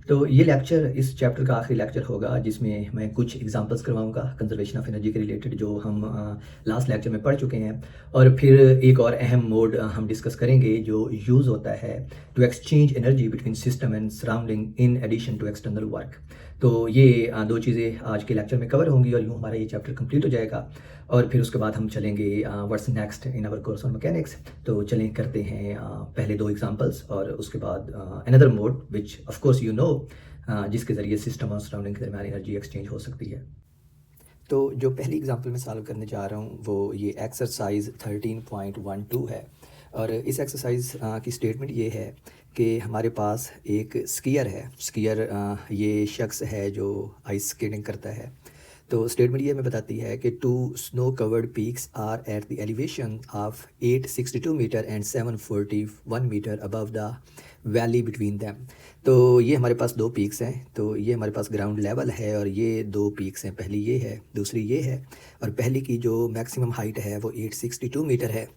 तो ये लेक्चर इस चैप्टर का आखिरी लेक्चर होगा जिसमें मैं कुछ एग्जांपल्स करवाऊंगा कंजर्वेशन ऑफ एनर्जी के रिलेटेड जो हम लास्ट लेक्चर में पढ़ चुके हैं। और फिर एक और अहम मोड हम डिस्कस करेंगे जो यूज़ होता है to exchange energy between system and surrounding in addition to external work. तो ये दो चीज़ें आज के लेक्चर में कवर होंगी और यूँ हमारा ये चैप्टर कंप्लीट हो जाएगा। और फिर उसके बाद हम चलेंगे what's next in our course on mechanics. तो चलें करते हैं पहले दो एग्जांपल्स और उसके बाद another mode which of course you know जिसके ज़रिए सिस्टम और सराउंडिंग के दरमियान एनर्जी एक्सचेंज हो सकती है। तो जो पहली एग्जांपल मैं सॉल्व करने जा रहा हूँ वो ये एक्सरसाइज 13.12 है। और इस एक्सरसाइज की स्टेटमेंट ये है कि हमारे पास एक स्कीयर है। स्कीयर ये शख्स है जो आइस स्केटिंग करता है। तो स्टेटमेंट ये हमें बताती है कि two snow covered peaks are at the elevation of 862 metre and 741 metre above the valley between them. तो ये हमारे पास दो पीक्स हैं। तो ये हमारे पास ग्राउंड लेवल है और ये दो पीक्स हैं, पहली ये है दूसरी ये है। और पहली की जो मैक्सिमम हाइट है वो 862 मीटर है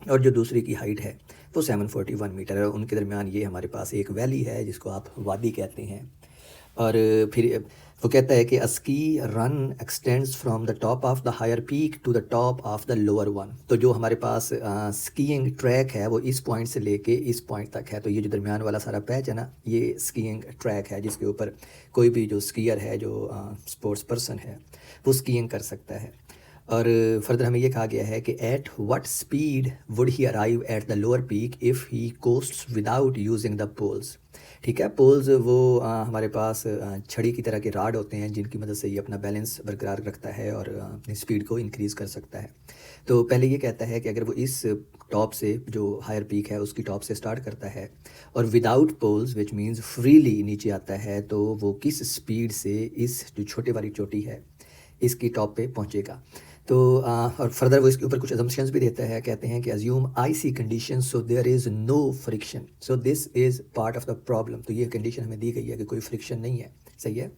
और जो दूसरी की हाइट है वो 741 मीटर है। उनके दरमियान ये हमारे पास एक वैली है जिसको आप वादी कहते हैं। और फिर वो कहता है कि a ski run extends from the top of the higher peak to the top of the lower one. तो जो हमारे पास स्कीइंग ट्रैक है वो इस पॉइंट से लेके इस पॉइंट तक है। तो ये जो दरमियान वाला सारा पैच है ना, ये स्कीइंग ट्रैक है जिसके ऊपर कोई भी जो स्कीयर है, जो स्पोर्ट्स पर्सन है, वो स्कीइंग कर सकता है। और फर्दर हमें ये कहा गया है कि at what speed would he arrive at the lower peak if he coasts without using the poles. ठीक है, पोल्स वो हमारे पास छड़ी की तरह के राड होते हैं जिनकी मदद से ये अपना बैलेंस बरकरार रखता है और अपनी स्पीड को इंक्रीज़ कर सकता है। तो पहले ये कहता है कि अगर वो इस टॉप से, जो हायर पीक है उसकी टॉप से स्टार्ट करता है और without poles which means freely नीचे आता है, तो वो किस स्पीड से इस जो छोटे वाली चोटी है इसकी टॉप पे पहुंचेगा। तो और फर्दर वो इसके ऊपर कुछ अजम्पशंस भी देता है। कहते हैं कि assume icy condition so there is no friction so this is part of the problem. तो ये कंडीशन हमें दी गई है कि कोई फ्रिक्शन नहीं है, सही है।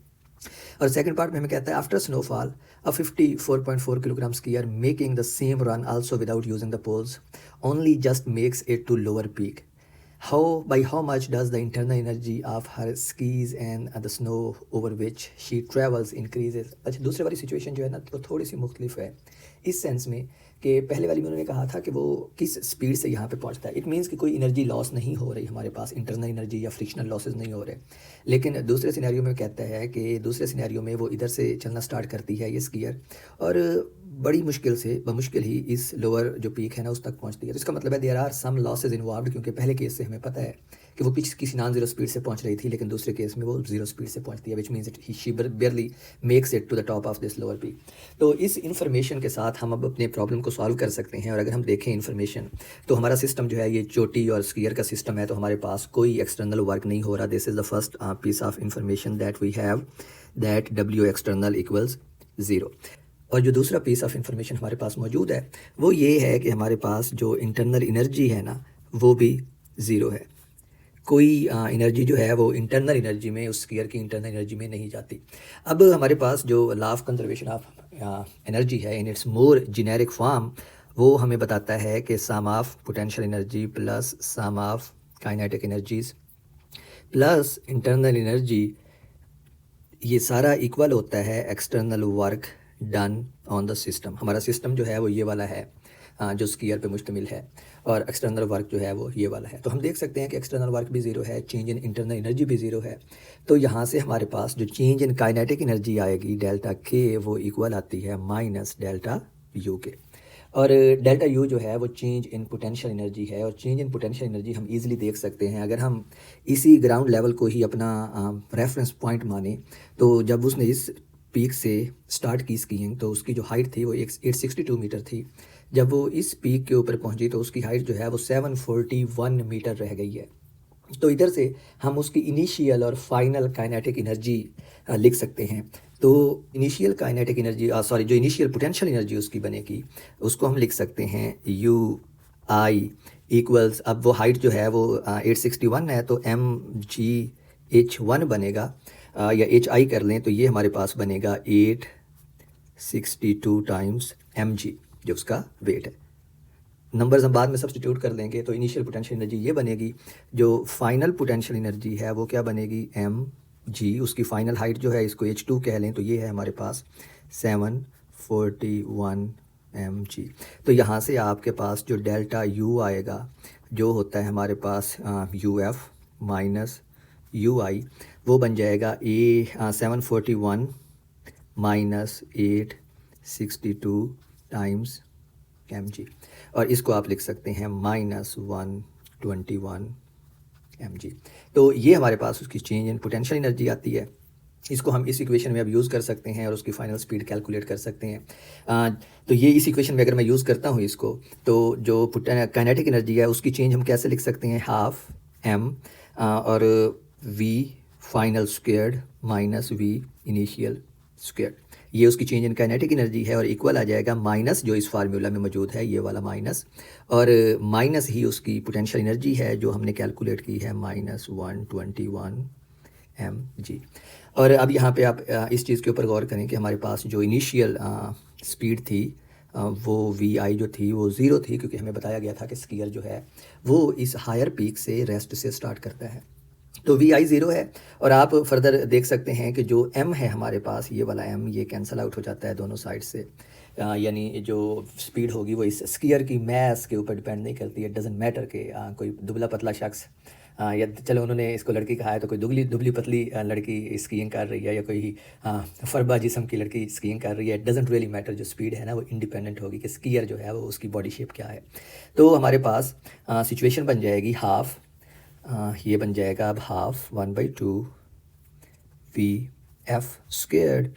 और सेकंड पार्ट में हमें कहता है after snowfall a 54.4 kilogram skier making the same run also without using the poles only just makes it to lower peak. By how much does the internal energy of her skis and the snow over which she travels increases? अच्छा, दूसरे वाली situation जो है ना तो थोड़ी सी मुख्तलिफ है इस सेंस में कि पहले वाली में उन्होंने कहा था कि वो किस स्पीड से यहाँ पे पहुँचता है। इट मीन्स कि कोई एनर्जी लॉस नहीं हो रही हमारे पास, इंटरनल एनर्जी या फ्रिक्शनल लॉसेज नहीं हो रहे। लेकिन दूसरे सिनेरियो में कहता है कि दूसरे सिनेरियो में वो इधर से चलना स्टार्ट करती है ये स्कीयर और बड़ी मुश्किल से बमुश्किल ही इस लोअर जो पीक है ना उस तक पहुंचती है। तो इसका मतलब है there are some losses involved, क्योंकि पहले केस से हमें पता है कि वो किसी नॉन जीरो स्पीड से पहुंच रही थी, लेकिन दूसरे केस में वो जीरो स्पीड से पहुंचती है, which means it she barely makes it to the top of this lower peak. तो इस इन्फॉर्मेशन के साथ हम अब अपने प्रॉब्लम को सॉल्व कर सकते हैं। और अगर हम देखें इन्फॉर्मेशन, तो हमारा सिस्टम जो है ये चोटी और स्कीयर का सिस्टम है, तो हमारे पास कोई एक्सटर्नल वर्क नहीं हो रहा। This is the first piece of information that we have, that W external equals zero. और जो दूसरा पीस ऑफ इंफॉर्मेशन हमारे पास मौजूद है वो ये है कि हमारे पास जो इंटरनल एनर्जी है ना वो भी ज़ीरो है। कोई एनर्जी जो है वो इंटरनल एनर्जी में, उस स्फीयर की इंटरनल एनर्जी में नहीं जाती। अब हमारे पास जो law of conservation of energy है in its more generic form, वो हमें बताता है कि sum of potential energy plus sum of kinetic energies plus internal energy, ये सारा इक्वल होता है external work done on the system. हमारा सिस्टम जो है वो ये वाला है जो स्कीयर पे मुश्तमिल है, और एक्सटर्नल वर्क जो है वो ये वाला है। तो हम देख सकते हैं कि एक्सटर्नल वर्क भी ज़ीरो है, चेंज इन इंटरनल एनर्जी भी ज़ीरो है। तो यहाँ से हमारे पास जो चेंज इन काइनेटिक एनर्जी आएगी डेल्टा के, वो इक्वल आती है माइनस डेल्टा यू के। और डेल्टा यू जो है वो चेंज इन पोटेंशियल एनर्जी है, और चेंज इन पोटेंशियल एनर्जी हम इजीली देख सकते हैं अगर हम इसी ग्राउंड लेवल को ही अपना रेफरेंस पॉइंट माने। तो जब उसने इस पीक से स्टार्ट की स्कीइंग तो उसकी जो हाइट थी वो 862 मीटर थी। जब वो इस पीक के ऊपर पहुंची तो उसकी हाइट जो है वो 741 मीटर रह गई है। तो इधर से हम उसकी इनिशियल और फाइनल काइनेटिक एनर्जी लिख सकते हैं। तो इनिशियल काइनेटिक एनर्जी जो इनिशियल पोटेंशियल एनर्जी उसकी बनेगी उसको हम लिख सकते हैं यू आई इक्वल्स, अब वो हाइट जो है वो 861 है तो एम जी एच वन बनेगा, या एच आई कर लें तो ये हमारे पास बनेगा 862 टाइम्स एम जी जो उसका वेट है। नंबर्स हम बाद में सब्सटीट्यूट कर लेंगे तो इनिशियल पोटेंशियल एनर्जी ये बनेगी, जो फाइनल पोटेंशियल एनर्जी है वो क्या बनेगी, एम जी, उसकी फाइनल हाइट जो है इसको h2 कह लें तो ये है हमारे पास 741 mg। तो यहाँ से आपके पास जो डेल्टा U आएगा जो होता है हमारे पास UF माइनस UI, वो बन जाएगा 741 माइनस 862 टाइम्स mg, और इसको आप लिख सकते हैं -121 mg। तो ये हमारे पास उसकी चेंज इन पोटेंशियल एनर्जी आती है। इसको हम इस इक्वेशन में अब यूज़ कर सकते हैं और उसकी फाइनल स्पीड कैलकुलेट कर सकते हैं। तो ये इस इक्वेशन में अगर मैं यूज़ करता हूँ इसको, तो जो काइनेटिक एनर्जी है उसकी चेंज हम कैसे लिख सकते हैं, हाफ m और v final squared minus v initial squared. ये उसकी चेंज इन काइनेटिक एनर्जी है और इक्वल आ जाएगा माइनस जो इस फार्मूला में मौजूद है, ये वाला माइनस, और माइनस ही उसकी पोटेंशियल एनर्जी है जो हमने कैलकुलेट की है -121 mg। और अब यहाँ पे आप इस चीज़ के ऊपर गौर करें कि हमारे पास जो इनिशियल स्पीड थी वो vi जो थी वो ज़ीरो थी, क्योंकि हमें बताया गया था कि स्कीयर जो है वो इस हायर पीक से रेस्ट से स्टार्ट करता है। तो vi ज़ीरो है, और आप फर्दर देख सकते हैं कि जो m है हमारे पास, ये वाला m ये कैंसिल आउट हो जाता है दोनों साइड से, यानी जो स्पीड होगी वो इस स्कीयर की मैस के ऊपर डिपेंड नहीं करती है। डजेंट मैटर कि कोई दुबला पतला शख्स, या चलो उन्होंने इसको लड़की कहा है तो कोई दुबली पतली लड़की स्कीइंग कर रही है या कोई फरबा जिस्म की लड़की स्कीइंग कर रही है, डजेंट रियली मैटर। जो स्पीड है ना वो इंडिपेंडेंट होगी कि स्कीयर जो है वो उसकी बॉडी शेप क्या है। तो हमारे पास सिचुएशन बन जाएगी हाफ, ये बन जाएगा अब half 1/2 VF squared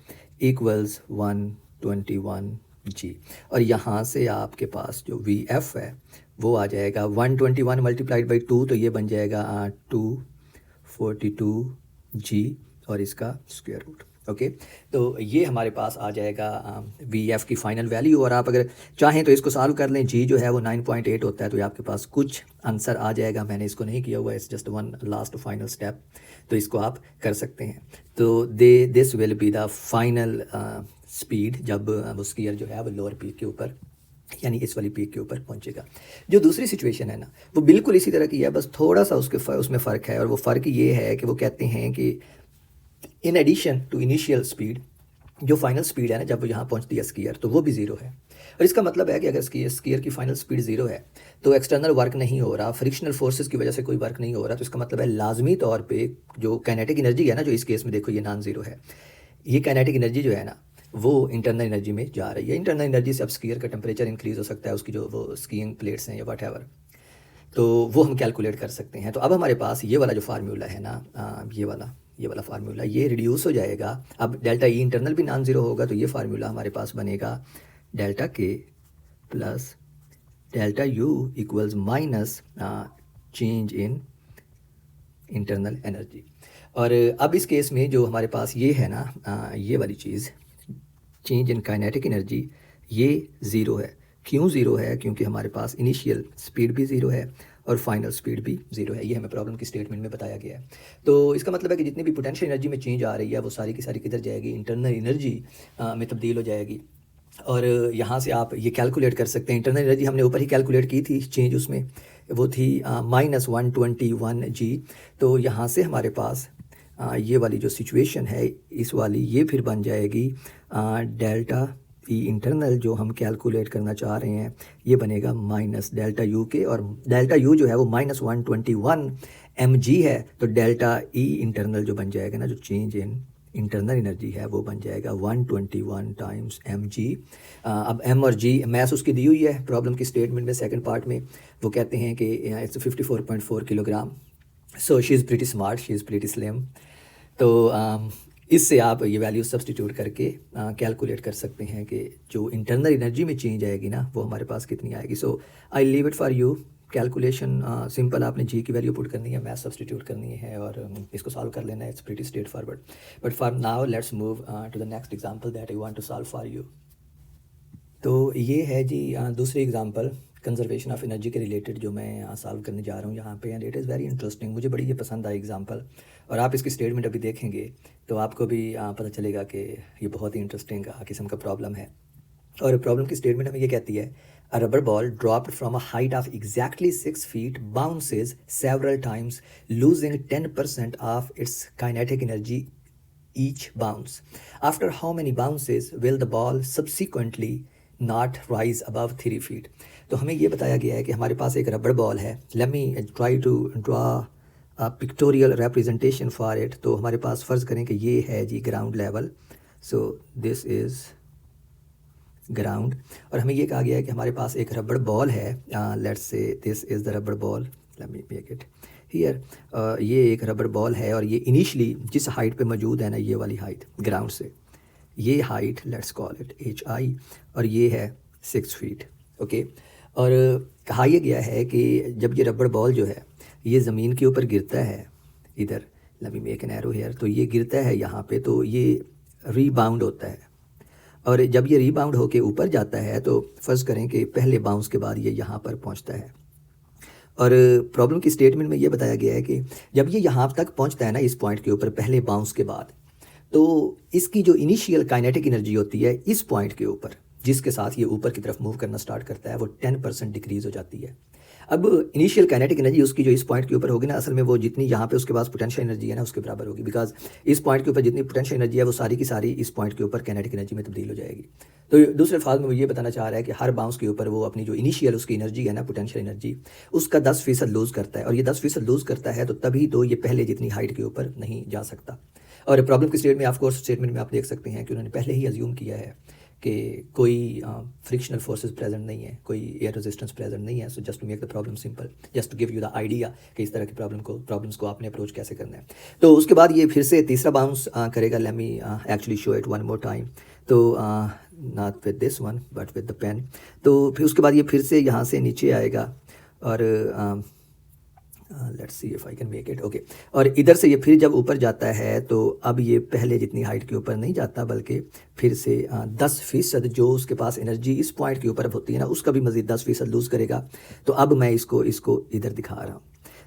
equals 121 g, और यहाँ से आपके पास जो VF है वो आ जाएगा 121 मल्टीप्लाइड बाई 2, तो ये बन जाएगा 242 g और इसका स्क्वायर रूट। ओके, तो ये हमारे पास आ जाएगा VF की फ़ाइनल वैल्यू। और आप अगर चाहें तो इसको सॉल्व कर लें, g जो है वो 9.8 होता है, तो ये आपके पास कुछ आंसर आ जाएगा। मैंने इसको नहीं किया हुआ, it's just one last final step, तो इसको आप कर सकते हैं। तो this will be the final speed जब वो स्कीयर जो है वो लोअर पीक के ऊपर, यानी इस वाली पीक के ऊपर पहुंचेगा। जो दूसरी सिचुएशन है ना वो बिल्कुल इसी तरह की है, बस थोड़ा सा उसमें फ़र्क है, और वो फ़र्क ये है कि वो कहते हैं कि in addition to initial speed, जो फाइनल स्पीड है ना जब वो यहाँ पहुँचती है स्कीयर, तो वो भी ज़ीरो है। और इसका मतलब है कि अगर स्कीयर की फाइनल स्पीड ज़ीरो है तो एक्सटर्नल वर्क नहीं हो रहा, फ्रिक्शनल फोर्सेस की वजह से कोई वर्क नहीं हो रहा, तो इसका मतलब है लाजमी तौर पे जो काइनेटिक एनर्जी है ना, जो इस केस में देखो ये नॉन ज़ीरो है, ये काइनेटिक एनर्जी जो है ना वो इंटरनल एनर्जी में जा रही है। इंटरनल एनर्जी से अब स्कीयर का टेम्परेचर इंक्रीज़ हो सकता है, उसकी जो वो स्कीइंग प्लेट्स हैं या वट एवर, तो वो हम कैलकुलेट कर सकते हैं। तो अब हमारे पास ये वाला जो फार्मूला है ना, ये वाला फार्मूला ये रिड्यूस हो जाएगा। अब डेल्टा ई इंटरनल भी नॉन ज़ीरो होगा, तो ये फार्मूला हमारे पास बनेगा डेल्टा के plus delta U equals minus change in internal energy. और अब इस केस में जो हमारे पास ये है ना, ये वाली चीज़ चेंज इन काइनेटिक एनर्जी, ये ज़ीरो है। क्यों ज़ीरो है? क्योंकि हमारे पास इनिशियल स्पीड भी ज़ीरो है और फाइनल स्पीड भी ज़ीरो है। ये हमें प्रॉब्लम की स्टेटमेंट में बताया गया है। तो इसका मतलब है कि जितनी भी पोटेंशियल एनर्जी में चेंज आ रही है वो सारी की सारी किधर जाएगी, इंटरनल एनर्जी में तब्दील हो जाएगी। और यहाँ से आप ये कैलकुलेट कर सकते हैं, इंटरनल एनर्जी हमने ऊपर ही कैलकुलेट की थी, चेंज उसमें वो थी -121 g। तो यहाँ से हमारे पास ये वाली जो सिचुएशन है इस वाली, ये फिर बन जाएगी डेल्टा ई इंटरनल जो हम कैलकुलेट करना चाह रहे हैं, ये बनेगा माइनस डेल्टा यू के, और डेल्टा यू जो है वो -121 mg है, तो डेल्टा ई इंटरनल जो बन जाएगा ना, जो चेंज इन इंटरनल एनर्जी है वो बन जाएगा 121 टाइम्स mg। अब m और g मैथ उसकी दी हुई है प्रॉब्लम की स्टेटमेंट में, सेकंड पार्ट में वो कहते हैं कि it's 54.4 kilogram. So she is pretty smart, she is pretty slim. तो इससे आप ये वैल्यू सब्सटीट्यूट करके कैलकुलेट कर सकते हैं कि जो इंटरनल एनर्जी में चेंज आएगी ना वो हमारे पास कितनी आएगी। So I leave it for you. Calculation simple, आपने जी की वैल्यू पुट करनी है, मैथ सब्सटीट्यूट करनी है और इसको सॉल्व कर लेना है। It's pretty straightforward. But for now let's move to the next example that I want to solve for you. तो ये है जी दूसरी एग्जांपल कंजर्वेशन ऑफ एनर्जी के रिलेटेड जो मैं सॉल्व करने जा रहा हूँ यहाँ पे, and it is very interesting. मुझे बड़ी ये पसंद आई एग्जांपल, और आप इसकी स्टेटमेंट अभी देखेंगे तो आपको भी पता चलेगा कि ये बहुत ही इंटरेस्टिंग किस्म का प्रॉब्लम है। और प्रॉब्लम की स्टेटमेंट हमें ये कहती है अ rubber ball dropped from a height of exactly 6 feet bounces several times losing 10% of its kinetic energy each bounce. After how many bounces will the ball subsequently not rise above 3 feet? तो हमें ये बताया गया है कि हमारे पास एक रबड़ बॉल है. Let me try to draw a pictorial representation for it. तो हमारे पास फ़र्ज़ करें कि ये है जी ground level. So this is ground और हमें ये कहा गया है कि हमारे पास एक रबड़ बॉल है. Let's say this is the rubber ball. Let me make it here. ये एक रबड़ बॉल है और ये इनिशियली जिस हाइट पे मौजूद है ना, ये वाली हाइट ग्राउंड से, ये height let's call it HI और ये है 6 feet. ओके. और कहा यह गया है कि जब ये रबड़ बॉल जो है ये ज़मीन के ऊपर गिरता है इधर, late me make an arrow here, तो ये गिरता है यहाँ पे, तो ये रीबाउंड होता है और जब ये रीबाउंड होके ऊपर जाता है तो फ़र्ज़ करें कि पहले बाउंस के बाद ये यहाँ पर पहुँचता है. और प्रॉब्लम की स्टेटमेंट में ये बताया गया है कि जब ये यहाँ तक पहुँचता है ना इस पॉइंट के ऊपर पहले बाउंस के बाद, तो इसकी जो इनिशियल काइनेटिक एनर्जी होती है इस पॉइंट के ऊपर जिसके साथ ये ऊपर की तरफ मूव करना स्टार्ट करता है वो 10% डिक्रीज़ हो जाती है. अब इनिशियल काइनेटिक एनर्जी उसकी जो इस पॉइंट के ऊपर होगी ना, असल में वो जितनी यहाँ पे उसके पास पोटेंशियल एनर्जी है ना उसके बराबर होगी, बिकॉज इस पॉइंट के ऊपर जितनी पोटेंशियल एनर्जी है वो सारी की सारी इस पॉइंट के ऊपर काइनेटिक एनर्जी में तब्दील हो जाएगी. तो दूसरे अल्फाज में वो ये बताना चाह रहा है कि हर बाउंस के ऊपर वो अपनी जो इनिशियल उसकी एनर्जी है ना, पोटेंशियल एनर्जी, उसका 10% लूज़ करता है और ये 10% लूज़ करता है तो तभी तो ये पहले जितनी हाइट के ऊपर नहीं जा सकता. और प्रॉब्लम की स्टेटमेंट में आप देख सकते हैं कि उन्होंने पहले ही अज्यूम किया है कि कोई फ्रिक्शनल फोर्सेस प्रेजेंट नहीं है, कोई एयर रेजिस्टेंस प्रेजेंट नहीं है. So just to make the problem simple, just to give you the idea कि इस तरह की प्रॉब्लम्स को आपने अप्रोच कैसे करना है. तो उसके बाद ये फिर से तीसरा बाउंस करेगा. Let me actually show it one more time. तो not with this one but with the pen. तो फिर उसके बाद ये फिर से यहाँ से नीचे आएगा और let's see if I can make it. Okay. और इधर से ये फिर जब ऊपर जाता है तो अब ये पहले जितनी हाइट के ऊपर नहीं जाता बल्कि फिर से 10% जो उसके पास एनर्जी इस पॉइंट के ऊपर होती है ना उसका भी मज़ीद 10% लूज़ करेगा. तो अब मैं इसको इधर दिखा रहा हूँ.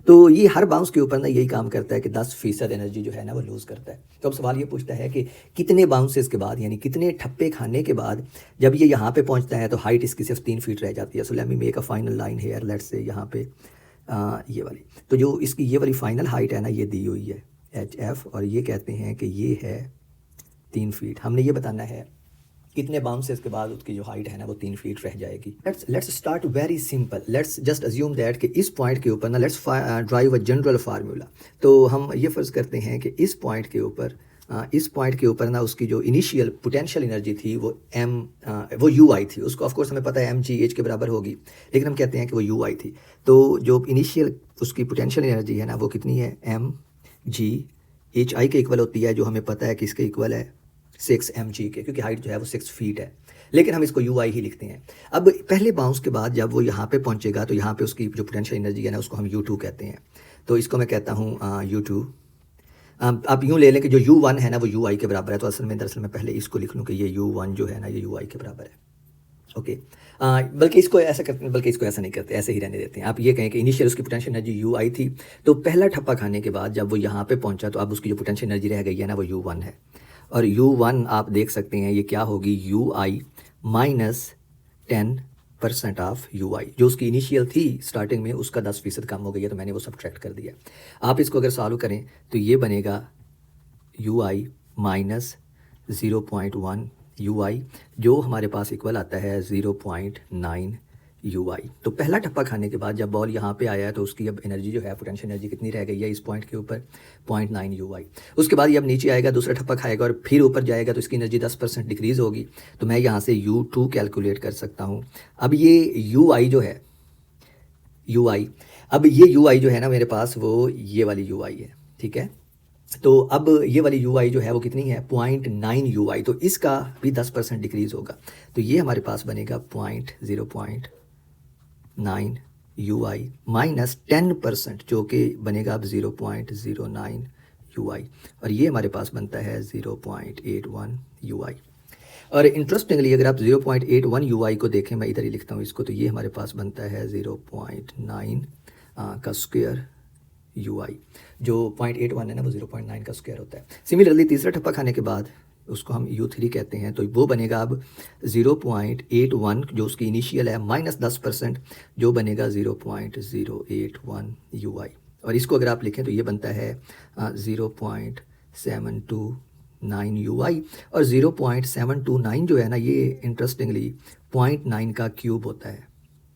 तो ये हर बाउंस के ऊपर ना यही काम करता है कि 10% एनर्जी जो है ना वो लूज़ करता है. तो अब सवाल ये पूछता है कि कितने बाउंसेस के बाद, यानी कितने ठप्पे खाने के बाद जब ये यहाँ पे पहुँचता है तो हाइट इसकी सिर्फ 3 feet रह जाती है. So let me make a final line here. Let's say यहाँ पे ये वाली, तो जो इसकी ये वाली फाइनल हाइट है ना ये दी हुई है HF और ये कहते हैं कि ये है 3 feet. हमने ये बताना है कितने बाउंसेस के बाद उसकी जो हाइट है ना वो 3 feet रह जाएगी. Let's start very simple. Let's just assume that कि इस पॉइंट के ऊपर ना let's drive a general formula. तो हम ये फ़र्ज़ करते हैं कि इस पॉइंट के ऊपर ना उसकी जो इनिशियल पोटेंशियल एनर्जी थी वो वो UI थी. उसको ऑफ कोर्स हमें पता है mgh के बराबर होगी, लेकिन हम कहते हैं कि वो UI थी. तो जो इनिशियल उसकी पोटेंशियल एनर्जी है ना वो कितनी है, mghi के इक्वल होती है, जो हमें पता है कि इसके इक्वल है 6 mg के, क्योंकि हाइट जो है वो 6 feet है, लेकिन हम इसको UI ही लिखते हैं. अब पहले बाउंस के बाद जब वो यहाँ पे पहुँचेगा तो यहाँ पे उसकी जो पोटेंशियल एनर्जी है ना उसको हम U2 कहते हैं. तो इसको मैं कहता हूँ U2. आप यूँ ले लें कि जो U1 है ना वो UI के बराबर है. तो दरअसल मैं पहले इसको लिख लूँ कि ये U1 जो है ना ये UI के बराबर है. ओके. बल्कि इसको ऐसा करते हैं, बल्कि इसको ऐसा नहीं करते, ऐसे ही रहने देते हैं. आप ये कहें कि इनिशियल उसकी पोटेंशियल एनर्जी UI थी, तो पहला ठप्पा खाने के बाद जब वो यहाँ पे पहुँचा तो अब उसकी जो पोटेंशियल एनर्जी रह गई है ना वो U1 है. और U1 आप देख सकते हैं ये क्या होगी, UI माइनस 10% ऑफ UI. जो उसकी इनिशियल थी स्टार्टिंग में उसका 10% कम हो गई है, तो मैंने वो सब्ट्रैक्ट कर दिया. आप इसको अगर सॉल्व करें तो ये बनेगा UI माइनस 0.1 UI, जो हमारे पास इक्वल आता है 0.9 UI. तो पहला ठप्पा खाने के बाद जब बॉल यहाँ पे आया है तो उसकी अब एनर्जी जो है पोटेंशियल एनर्जी कितनी रह गई है इस पॉइंट के ऊपर, 0.9 UI. उसके बाद ये अब नीचे आएगा, दूसरा ठप्पा खाएगा और फिर ऊपर जाएगा तो इसकी एनर्जी 10% डिक्रीज़ होगी. तो मैं यहाँ से U2 कैलकुलेट कर सकता हूँ. अब ये UI जो है अब ये UI जो है ना मेरे पास वो ये वाली UI है, ठीक है. तो अब ये वाली UI जो है वो कितनी है, 0.9 UI. तो इसका भी 10% डिक्रीज़ होगा. तो ये हमारे पास बनेगा 0.9 UI माइनस 10% जो कि बनेगा अब 0.09 UI. और ये हमारे पास बनता है 0.81 UI. और इंटरेस्टिंगली अगर आप 0.81 UI को देखें, मैं इधर ही लिखता हूँ इसको, तो ये हमारे पास बनता है 0.9 का स्क्वायर UI. जो 0.81 है ना वो 0.9 का स्क्वायर होता है. सिमिलरली तीसरा ठप्पा खाने के बाद उसको हम U3 कहते हैं, तो वो बनेगा अब 0.81 जो उसकी इनिशियल है माइनस 10% जो बनेगा 0.081 UI। और इसको अगर आप लिखें तो ये बनता है 0.729 UI। और 0.729 जो है ना, ये इंटरेस्टिंगली 0.9 का क्यूब होता है,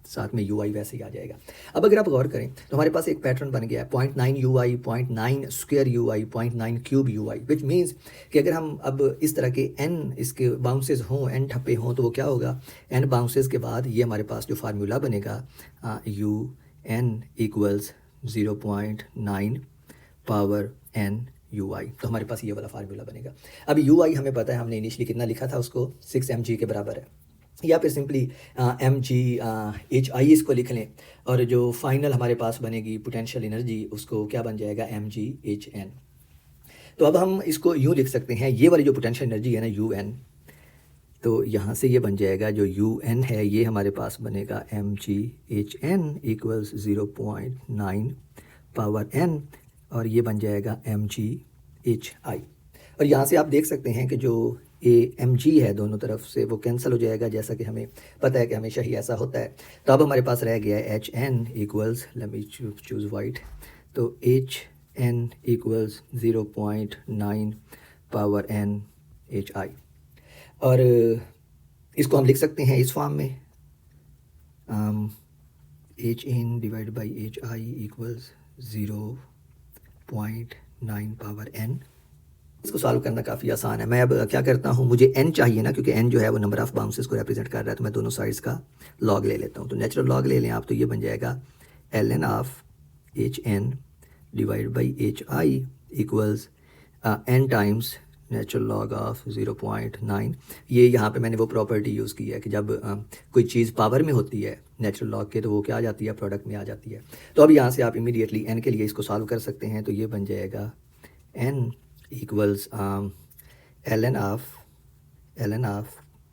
साथ में UI वैसे ही आ जाएगा। अब अगर आप गौर करें तो हमारे पास एक पैटर्न बन गया है 0.9 UI, 0.9 square UI, 0.9 cube UI, which means कि अगर हम अब इस तरह के n इसके बाउंसेस हों, n ठप्पे हों, तो वो क्या होगा, n बाउंसेस के बाद ये हमारे पास जो फार्मूला बनेगा UN equals 0.9 power n UI। तो हमारे पास ये वाला फार्मूला बनेगा। अब UI हमें पता है, हमने इनिशियली कितना लिखा था, उसको 6 mg के बराबर है, या फिर सिंपली mg/hi इसको लिख लें, और जो फाइनल हमारे पास बनेगी पोटेंशियल एनर्जी उसको क्या बन जाएगा, mg/hn। तो अब हम इसको यूँ लिख सकते हैं, ये वाली जो पोटेंशियल एनर्जी है ना UN, तो यहाँ से ये बन जाएगा जो UN है, ये हमारे पास बनेगा mg/hn इक्वल्स 0.9 पावर n, और ये बन जाएगा mg/hi। और यहाँ से आप देख सकते हैं कि जो mg है दोनों तरफ से वो कैंसिल हो जाएगा, जैसा कि हमें पता है कि हमेशा ही ऐसा होता है। तो अब हमारे पास रह गया है hn equals, let me choose white, तो hn equals 0.9 power n hi। और इसको हम लिख सकते हैं इस फॉर्म में, hn divide by hi equals 0.9 power n। इसको सॉल्व करना काफ़ी आसान है। मैं अब क्या करता हूँ, मुझे n चाहिए ना, क्योंकि n जो है वो नंबर ऑफ़ बाउंसेस को रिप्रेजेंट कर रहा है, तो मैं दोनों साइड्स का लॉग ले लेता हूँ। तो नेचुरल लॉग ले लें आप, तो ये बन जाएगा ln of hn divide by hi equals n times natural log of 0.9। ये यहाँ पे मैंने वो प्रॉपर्टी यूज़ की है कि जब कोई चीज़ पावर में होती है नेचुरल लॉग के, तो वो क्या आ जाती है, प्रोडक्ट में आ जाती है। तो अब यहाँ से आप इमीडिएटली n के लिए इसको सॉल्व कर सकते हैं। तो ये बन जाएगा n equals ln of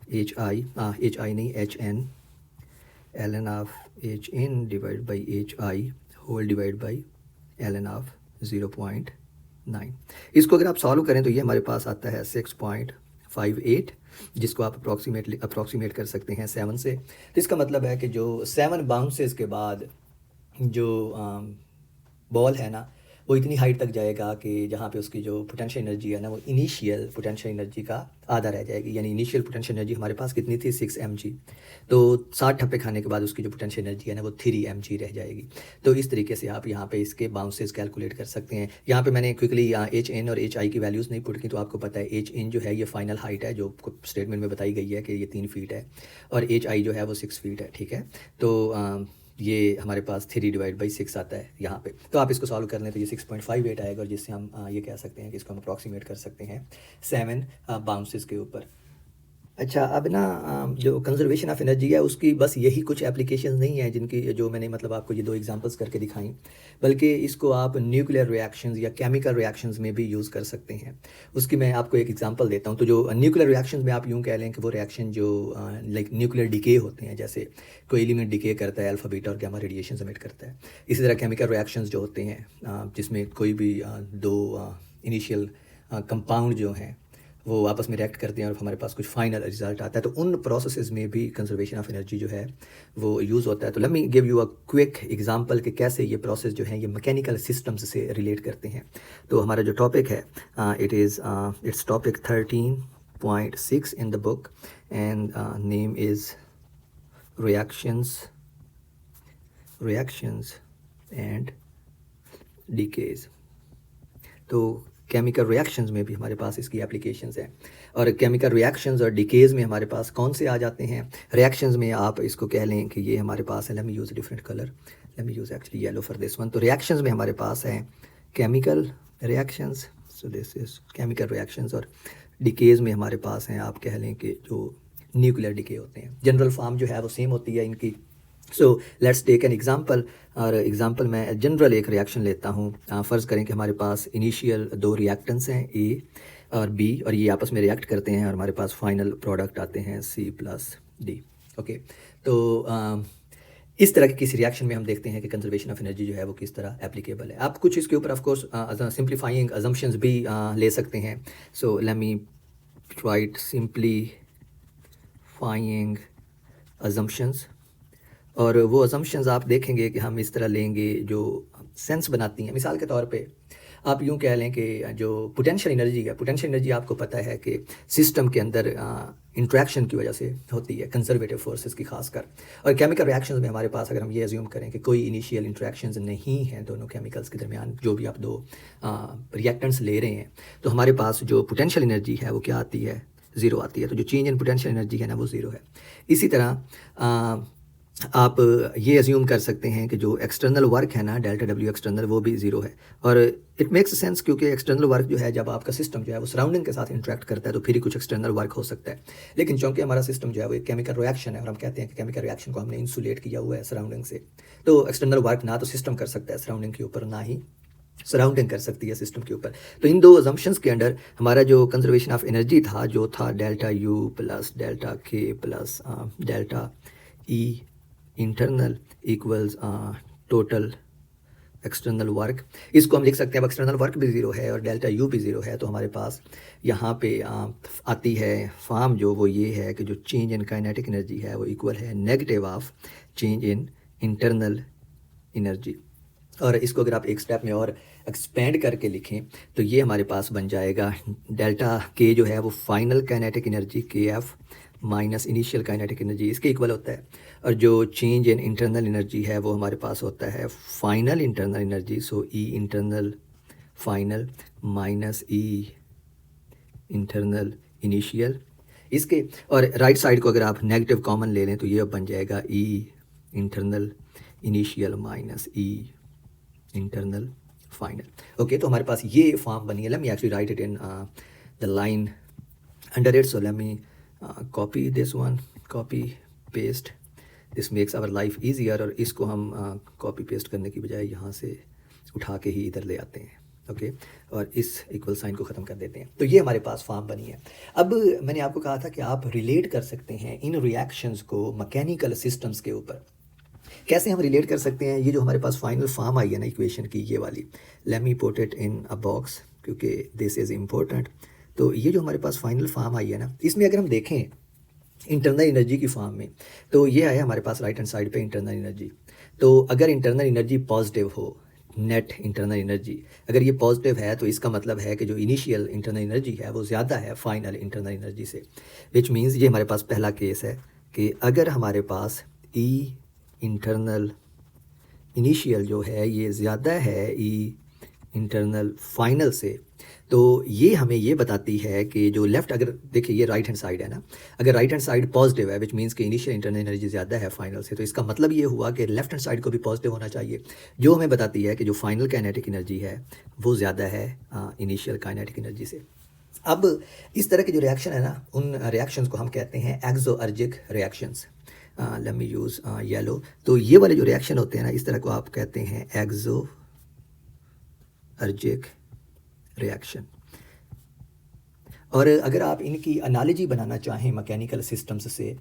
hi नहीं hn, ln of hn divide by hi whole divide by ln of 0.9। इसको अगर आप सॉल्व करें तो ये हमारे पास आता है 6.58, जिसको आप अप्रॉक्सीमेट कर सकते हैं 7 से। तो इसका मतलब है कि जो 7 बाउंसेस के बाद जो बॉल है ना, वो इतनी हाइट तक जाएगा कि जहाँ पे उसकी जो पोटेंशियल एनर्जी है ना, वो इनिशियल पोटेंशियल एनर्जी का आधा रह जाएगी। यानी इनिशियल पोटेंशियल एनर्जी हमारे पास कितनी थी, 6 mg। तो 60 ठप्पे खाने के बाद उसकी जो पोटेंशियल एनर्जी है ना, वो 3 mg रह जाएगी। तो इस तरीके से आप यहाँ पे इसके बाउंसेस कैलकुलेट कर सकते हैं। यहाँ पे मैंने क्विकली hn और hi की वैल्यूज़ नहीं पुट की, तो आपको पता है hn जो है ये फाइनल हाइट है जो स्टेटमेंट में बताई गई है कि ये 3 फीट है, और hi जो है वो 6 फीट है, ठीक है। तो ये हमारे पास 3 डिवाइड बाई 6 आता है यहाँ पे। तो आप इसको सॉल्व कर लें तो ये 6.58 आएगा, और जिससे हम ये कह सकते हैं कि इसको हम अप्रॉक्सीमेट कर सकते हैं 7 बाउंसेस के ऊपर। अच्छा, अब ना जो कंजर्वेशन ऑफ एनर्जी है उसकी बस यही कुछ एप्लीकेशंस नहीं है जिनकी जो मैंने मतलब आपको ये 2 एग्जांपल्स करके दिखाई, बल्कि इसको आप न्यूक्लियर रिएक्शंस या केमिकल रिएक्शंस में भी यूज़ कर सकते हैं। उसकी मैं आपको एक एग्जांपल देता हूँ। तो जो न्यूक्लियर रिएक्शंस में आप यूँ कह लें कि वो रिएक्शन जो लाइक न्यूक्लियर डिके होते हैं, जैसे कोई एलिमेंट डिके करता है, अल्फा बीटा और गामा रेडिएशन एमिट करता है। इसी तरह केमिकल रिएक्शंस जो होते हैं जिसमें कोई भी 2 इनिशियल कंपाउंड जो हैं वो आपस में रिएक्ट करते हैं और हमारे पास कुछ फाइनल रिजल्ट आता है, तो उन प्रोसेसेस में भी कंजर्वेशन ऑफ एनर्जी जो है वो यूज़ होता है। तो let me give you a quick example कि कैसे ये प्रोसेस जो है ये मैकेनिकल सिस्टम्स से रिलेट करते हैं। तो हमारा जो टॉपिक है it's topic 13.6 in the book, and name is reactions and decays. तो केमिकल रिएक्शंस में भी हमारे पास इसकी एप्लीकेशंस हैं, और केमिकल रिएक्शंस और डिकेज़ में हमारे पास कौन से आ जाते हैं। रिएक्शंस में आप इसको कह लें कि ये हमारे पास है, let me use different colour, late me use actually yellow for this one. तो रिएक्शंस में हमारे पास हैं chemical reactions, so this is chemical reactions, और डिकेज़ में हमारे पास हैं आप कह लें कि जो न्यूक्लियर डिके होते हैं। जनरल फॉर्म जो है वो सेम होती है इनकी। So let's take an example, और एग्जांपल मैं जनरल एक रिएक्शन लेता हूँ। फ़र्ज़ करें कि हमारे पास इनिशियल 2 रिएक्टेंट्स हैं A और B, और ये आपस में रिएक्ट करते हैं और हमारे पास फाइनल प्रोडक्ट आते हैं C+D। ओके, तो इस तरह की किसी रिएक्शन में हम देखते हैं कि कंजर्वेशन ऑफ एनर्जी जो है वो किस तरह एप्लीकेबल है। आप कुछ इसके ऊपर ऑफ कोर्स सिंप्लीफाइंग अजम्पशंस भी ले सकते हैं। सो लेट मी write simplifying assumptions, और वो assumptions आप देखेंगे कि हम इस तरह लेंगे जो सेंस बनाती हैं। मिसाल के तौर पे आप यूँ कह लें कि जो पोटेंशियल एनर्जी है, पोटेंशियल एनर्जी आपको पता है कि सिस्टम के अंदर इंट्रैक्शन की वजह से होती है, कंजर्वेटिव फोर्सेस की खासकर। और केमिकल रिएक्शंस में हमारे पास अगर हम ये अज्यूम करें कि कोई इनिशियल इंट्रैक्शंस नहीं हैं दोनों केमिकल्स के दरमियान, जो भी आप दो रिएक्टेंट्स ले रहे हैं, तो हमारे पास जो पोटेंशियल एनर्जी है वो क्या आती है, ज़ीरो आती है। तो जो चेंज इन पोटेंशियल एनर्जी है ना वो ज़ीरो है। इसी तरह आप ये अज्यूम कर सकते हैं कि जो एक्सटर्नल वर्क है ना, डेल्टा डब्ल्यू एक्सटर्नल, वो भी ज़ीरो है। और इट मेक्स सेंस क्योंकि एक्सटर्नल वर्क जो है, जब आपका सिस्टम जो है वो सराउंडिंग के साथ इंटरेक्ट करता है तो फिर ही कुछ एक्सटर्नल वर्क हो सकता है। लेकिन चूँकि हमारा सिस्टम जो है वो एक केमिकल रिएक्शन है और हम कहते हैं कि केमिकल रिएक्शन को हमने इंसुलेट किया हुआ है सराउंडिंग से, तो एक्सटर्नल वर्क ना तो सिस्टम कर सकता है सराउंडिंग के ऊपर, ना ही सराउंडिंग कर सकती है सिस्टम के ऊपर। तो इन दो अजम्पशंस के अंडर हमारा जो कंजर्वेशन ऑफ एनर्जी था, जो था डेल्टा यू प्लस डेल्टा के plus delta E internal equals total external work, इसको हम लिख सकते हैं। अब एक्सटर्नल वर्क भी ज़ीरो है और डेल्टा यू भी ज़ीरो है, तो हमारे पास यहाँ पे आती है फॉर्म जो वो ये है कि जो चेंज इन काइनेटिक एनर्जी है वो इक्वल है negative of change in internal energy. और इसको अगर आप एक स्टेप में और एक्सपेंड करके लिखें तो ये हमारे पास बन जाएगा डेल्टा के जो है वो फाइनल काइनेटिक एनर्जी के F minus initial kinetic energy, इसके इक्वल होता है। और जो चेंज इन इंटरनल एनर्जी है वो हमारे पास होता है फाइनल इंटरनल एनर्जी, सो ई internal final minus E internal initial इसके। और राइट साइड को अगर आप नेगेटिव कॉमन ले लें तो ये अब बन जाएगा E internal initial minus E internal final. Okay, तो हमारे पास ये फॉर्म बनी है। Let me actually write it in the line under it, so let me copy this one, copy paste, this makes our life easier. और इसको हम copy paste करने की बजाय यहाँ से उठा के ही इधर ले आते हैं। ओके, और इस इक्वल साइन को ख़त्म कर देते हैं। तो ये हमारे पास फॉर्म बनी है। अब मैंने आपको कहा था कि आप रिलेट कर सकते हैं इन रिएक्शंस को मैकेनिकल सिस्टम्स के ऊपर। कैसे हम रिलेट कर सकते हैं? ये जो हमारे पास फाइनल फॉर्म आई है ना इक्वेशन की, ये वाली, let me put it in a box क्योंकि दिस इज़ इम्पोर्टेंट। तो ये जो हमारे पास फाइनल फॉर्म आई है ना, इसमें अगर हम देखें इंटरनल एनर्जी की फॉर्म में, तो ये आया हमारे पास राइट हैंड साइड पे इंटरनल एनर्जी। तो अगर इंटरनल एनर्जी पॉजिटिव हो, नेट इंटरनल एनर्जी अगर ये पॉजिटिव है, तो इसका मतलब है कि जो इनिशियल इंटरनल एनर्जी है वो ज़्यादा है फाइनल इंटरनल एनर्जी से, विच मीन्स ये हमारे पास पहला केस है कि अगर हमारे पास ई इंटरनल इनिशियल जो है ये ज़्यादा है ई इंटरनल फाइनल से, तो ये हमें ये बताती है कि जो लेफ़्ट, अगर देखिए ये राइट हैंड साइड है ना, अगर राइट हैंड साइड पॉजिटिव है विच मीन्स कि इनिशियल इंटरनल एनर्जी ज़्यादा है फाइनल से, तो इसका मतलब ये हुआ कि लेफ्ट हैंड साइड को भी पॉजिटिव होना चाहिए, जो हमें बताती है कि जो फाइनल काइनेटिक एनर्जी है वो ज़्यादा है इनिशियल काइनेटिक एनर्जी से। अब इस तरह के जो रिएक्शन है ना, उन रिएक्शंस को हम कहते हैं exoergic reactions. Let me use yellow. तो ये वाले जो रिएक्शन होते हैं ना, इस तरह को आप कहते हैं एक्सोअर्जिक रिएक्शन। और अगर आप इनकी एनालॉजी बनाना चाहें मैकेनिकल सिस्टम्स से,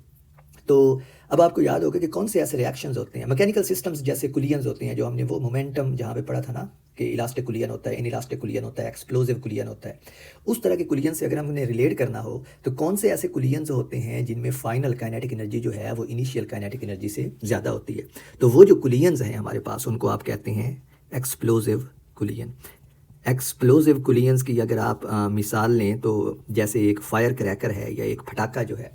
तो अब आपको याद होगा कि कौन से ऐसे रिएक्शंस होते हैं मैकेनिकल सिस्टम्स, जैसे कुलियंस होते हैं, जो हमने वो मोमेंटम जहाँ पे पढ़ा था ना कि इलास्टिक कुलियन होता है, इनइलास्टिक कुलियन होता है, एक्सप्लोसिव कुलियन होता है। उस तरह के कुलियन से अगर हमने रिलेट करना हो तो कौन से ऐसे कुलियंस होते हैं जिनमें फाइनल काइनेटिक एनर्जी जो है वो इनिशियल काइनेटिक एनर्जी से ज़्यादा होती है। तो वो जो कुलियंस हैं हमारे पास, उनको आप कहते हैं एक्सप्लोसिव कुलियन। एक्सप्लोसिव कुलियंस की अगर आप मिसाल लें तो जैसे एक फायर क्रैकर है या एक फटाका जो है,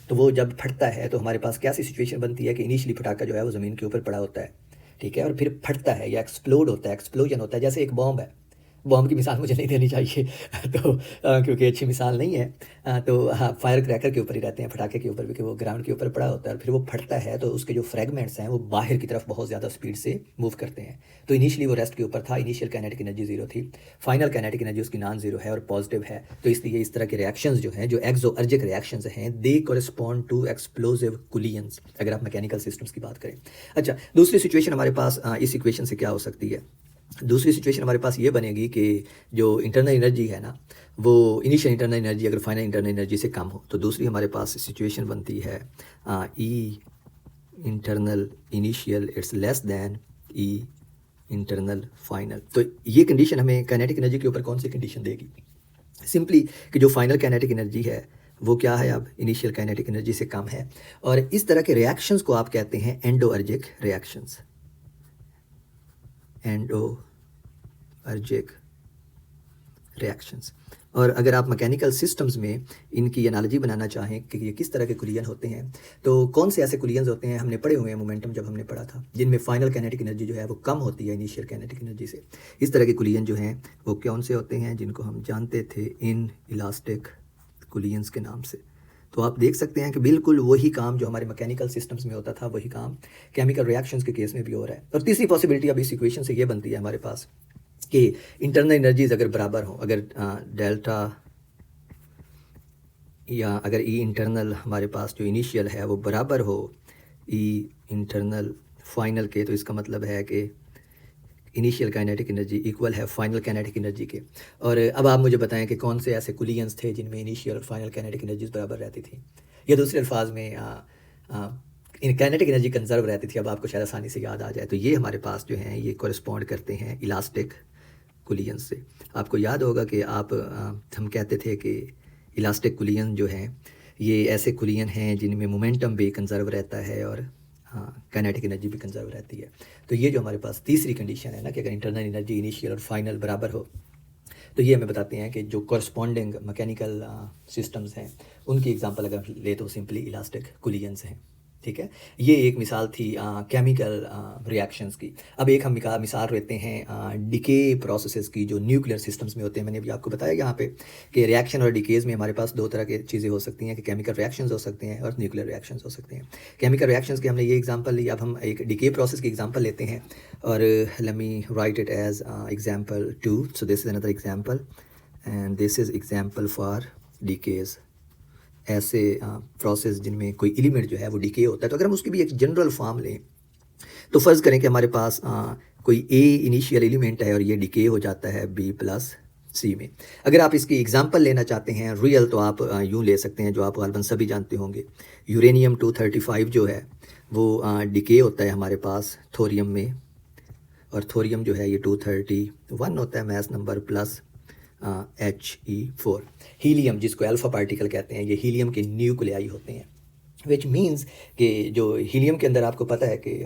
तो वो जब फटता है तो हमारे पास क्या सी सिचुएशन बनती है कि इनिशियली फटाका जो है वो ज़मीन के ऊपर पड़ा होता है, ठीक है, और फिर फटता है या एक्सप्लोड होता है, एक्सप्लोजन होता है। जैसे एक बॉम्ब है, बॉम्ब की मिसाल मुझे नहीं देनी चाहिए तो क्योंकि अच्छी मिसाल नहीं है। तो हाँ, फायर क्रैकर के ऊपर ही रहते हैं, फटाके के ऊपर भी, कि वो ग्राउंड के ऊपर पड़ा होता है और फिर वो फटता है तो उसके जो फ्रेगमेंट्स हैं वो बाहर की तरफ बहुत ज़्यादा स्पीड से मूव करते हैं। तो इनिशियली वो रेस्ट के ऊपर था, इनिशियल काइनेटिक एनर्जी ज़ीरो थी, फाइनल काइनेटिक एनर्जी उसकी नॉन ज़ीरो है और पॉजिटिव है। तो इसलिए इस तरह के रिएक्शंस जो हैं, जो एक्सोअर्जिक रिएक्शंस हैं, दे कोरिस्पॉन्ड टू एक्सप्लोसिव कुलियंस, अगर आप मैकेनिकल सिस्टम्स की बात करें। अच्छा, दूसरी सिचुएशन हमारे पास इस इक्वेशन से क्या हो सकती है? दूसरी सिचुएशन हमारे पास ये बनेगी कि जो इंटरनल एनर्जी है ना, वो इनिशियल इंटरनल एनर्जी अगर फाइनल इंटरनल एनर्जी से कम हो, तो दूसरी हमारे पास सिचुएशन बनती है E internal initial it's less than E internal final. तो ये कंडीशन हमें काइनेटिक एनर्जी के ऊपर कौन सी कंडीशन देगी? सिंपली कि जो फाइनल काइनेटिक एनर्जी है वो क्या है, अब इनिशियल काइनेटिक एनर्जी से कम है। और इस तरह के रिएक्शंस को आप कहते हैं एंडोअर्जिक रिएक्शंस, एंडोअर्जिक रिएक्शंस। और अगर आप मैकेनिकल सिस्टम्स में इनकी एनालॉजी बनाना चाहें कि ये किस तरह के कुलियन होते हैं, तो कौन से ऐसे कुलियंस होते हैं, हमने पढ़े हुए हैं मोमेंटम जब हमने पढ़ा था, जिनमें फाइनल काइनेटिक एनर्जी जो है वो कम होती है इनिशियल काइनेटिक एनर्जी से। इस तरह के कुलियन जो हैं वो कौन से होते हैं, जिनको हम जानते थे इन इलास्टिक कुलियंस के नाम से। तो आप देख सकते हैं कि बिल्कुल वही काम जो हमारे मैकेनिकल सिस्टम्स में होता था वही काम केमिकल रिएक्शंस के केस में भी हो रहा है। और तीसरी पॉसिबिलिटी अब इस इक्वेशन से ये बनती है हमारे पास कि इंटरनल एनर्जीज अगर बराबर हो, अगर डेल्टा या अगर ई इंटरनल हमारे पास जो इनिशियल है वो बराबर हो ई इंटरनल फाइनल के, तो इसका मतलब है कि इनिशियल काइनेटिक एनर्जी इक्वल है फाइनल काइनेटिक एनर्जी के। और अब आप मुझे बताएं कि कौन से ऐसे कुलियंस थे जिनमें इनिशियल और फाइनल काइनेटिक एनर्जीज बराबर रहती थी, या दूसरे अल्फाज में काइनेटिक एनर्जी कंजर्व रहती थी। अब आपको शायद आसानी से याद आ जाए, तो ये हमारे पास जो हैं ये कॉरस्पॉन्ड करते हैं इलास्टिक कुलियन से। आपको याद होगा कि हम कहते थे कि इलास्टिक कुलियन जो हैं ये ऐसे कुलियन हैं जिनमें मोमेंटम भी कंजर्व रहता है और काइनेटिक एनर्जी भी कंजर्व रहती है। तो ये जो हमारे पास तीसरी कंडीशन है ना कि अगर इंटरनल एनर्जी इनिशियल और फाइनल बराबर हो, तो ये हमें बताते हैं कि जो कॉरस्पॉन्डिंग मैकेनिकल सिस्टम्स हैं उनकी एग्जांपल अगर ले तो सिंपली इलास्टिक कुलियंस हैं। ठीक है, ये एक मिसाल थी केमिकल रिएक्शंस की। अब एक हम मिसाल लेते हैं डिके प्रोसेसेस की जो न्यूक्लियर सिस्टम्स में होते हैं। मैंने अभी आपको बताया यहाँ पे कि रिएक्शन और डिकेज में हमारे पास दो तरह की चीज़ें हो सकती हैं कि केमिकल रिएक्शंस हो सकते हैं और न्यूक्लियर रिएक्शंस हो सकते हैं। केमिकल रिएक्शंस की हमने ये एग्जांपल ली, अब हम एक डिके प्रोसेस की एग्जांपल लेते हैं और let me write it as example 2। So this is another example and this is example for decays. ऐसे प्रोसेस जिनमें कोई एलिमेंट जो है वो डिके होता है। तो अगर हम उसकी भी एक जनरल फॉर्म लें तो फ़र्ज़ करें कि हमारे पास कोई ए इनिशियल एलिमेंट है और ये डिके हो जाता है बी प्लस सी में। अगर आप इसकी एग्जांपल लेना चाहते हैं रियल तो आप यूँ ले सकते हैं, जो आप गालिबन सभी जानते होंगे। यूरेनियम 235 जो है वो डिके होता है हमारे पास थोरियम में, और थोरियम जो है ये 231 होता है mass number plus He4। Helium जिसको अल्फ़ा पार्टिकल कहते हैं, ये हीलियम के न्यूक्लियाई होते हैं, विच मीन्स कि जो हीलियम के अंदर आपको पता है कि